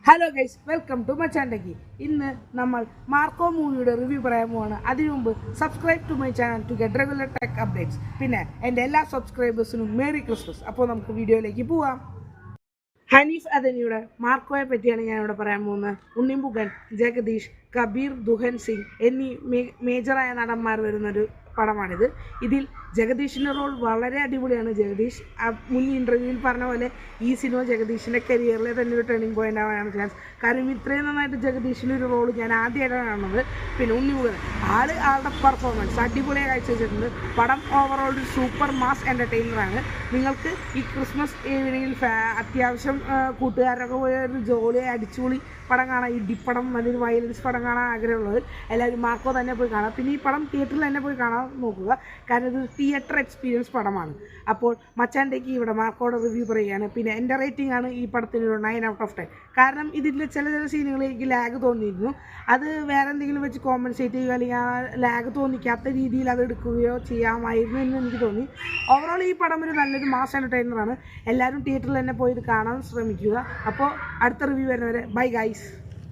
Hello guys, welcome to Machandakki. ഇന്ന് നമ്മൾ മാർക്കോ മൂവിയുടെ റിവ്യൂ പറയാൻ പോവാണ്. അതിനു മുമ്പ് subscribe to my channel to get regular tech updates. പിന്നെ എൻ്റെ എല്ലാ സബ്സ്ക്രൈബേഴ്സിനും മേരി ക്രിസ്മസ്. അപ്പോൾ നമുക്ക് വീഡിയോയിലേക്ക് പോവാം. ഹനീഫ് അദനിയുടെ മാർക്കോയെ പറ്റിയാണ് ഞാനിവിടെ പറയാൻ പോകുന്നത്. ഉണ്ണിമുഖൻ, ജഗദീഷ്, കബീർ ദുഹൻ സിംഗ് എന്നീ മേജറായ നടന്മാർ വരുന്നൊരു പടമാണിത്. ഇതിൽ ജഗദീഷിൻ്റെ റോൾ വളരെ അടിപൊളിയാണ്. ജഗദീഷ് മുൻ ഇൻ്റർവ്യൂവിൽ പറഞ്ഞ പോലെ ഈ സിനിമ ജഗദീഷിൻ്റെ കരിയറിലെ തന്നെ ഒരു ടേണിംഗ് പോയിൻ്റ് ആവാനാണ് ചാൻസ്. കാരണം ഇത്രയും നന്നായിട്ട് ജഗദീഷിൻ്റെ ഒരു റോൾ ഞാൻ ആദ്യമായിട്ടാണ് കാണുന്നത്. പിന്നെ ഉണ്ണിമുഖൻ ആളുടെ പെർഫോമൻസ് അടിപൊളിയായി കാഴ്ചവെച്ചിട്ടുണ്ട്. പടം ഓവറോൾ ഒരു സൂപ്പർ മാസ് എൻ്റർടൈനറാണ്. നിങ്ങൾക്ക് ഈ ക്രിസ്മസ് ഈവനിങ്ങിൽ അത്യാവശ്യം കൂട്ടുകാരൊക്കെ പോയ ഒരു ജോളിയായി അടിച്ചുപൊളി പടം കാണാം. ഇടിപ്പടം, നല്ലൊരു വയലൻസ് പടം കാണാൻ ആഗ്രഹമുള്ളത് എല്ലാവരും മാർക്കോ തന്നെ പോയി കാണാം. പിന്നെ ഈ പടം തിയേറ്ററിൽ തന്നെ പോയി കാണാൻ നോക്കുക, കാരണം ഇത് തിയേറ്റർ എക്സ്പീരിയൻസ് പടമാണ്. അപ്പോൾ മച്ചാൻ്റെക്ക് ഇവിടെ മാർക്കോയുടെ റിവ്യൂ പറയുകയാണ്. പിന്നെ എൻ്റെ റേറ്റിംഗ് ആണ് ഈ പടത്തിന് ഒരു 9/10. കാരണം ഇതിൻ്റെ ചില സീനുകളിൽ എനിക്ക് ലാഗ് തോന്നിയിരുന്നു. അത് വേറെ എന്തെങ്കിലും വെച്ച് കോമ്പൻസേറ്റ് ചെയ്യുക അല്ലെങ്കിൽ ആ ലാഗ് തോന്നിക്കാത്ത രീതിയിൽ അത് എടുക്കുകയോ ചെയ്യാമായിരുന്നു എന്ന് എനിക്ക് തോന്നി. ഓവറോൾ ഈ പടം ഒരു നല്ലൊരു മാസ് എൻ്റർടൈനറാണ്. എല്ലാവരും തിയേറ്ററിൽ തന്നെ പോയി ഇത് കാണാൻ ശ്രമിക്കുക. അപ്പോൾ അടുത്ത റിവ്യൂ വരുന്നവരെ ബൈ ഗൈസ്.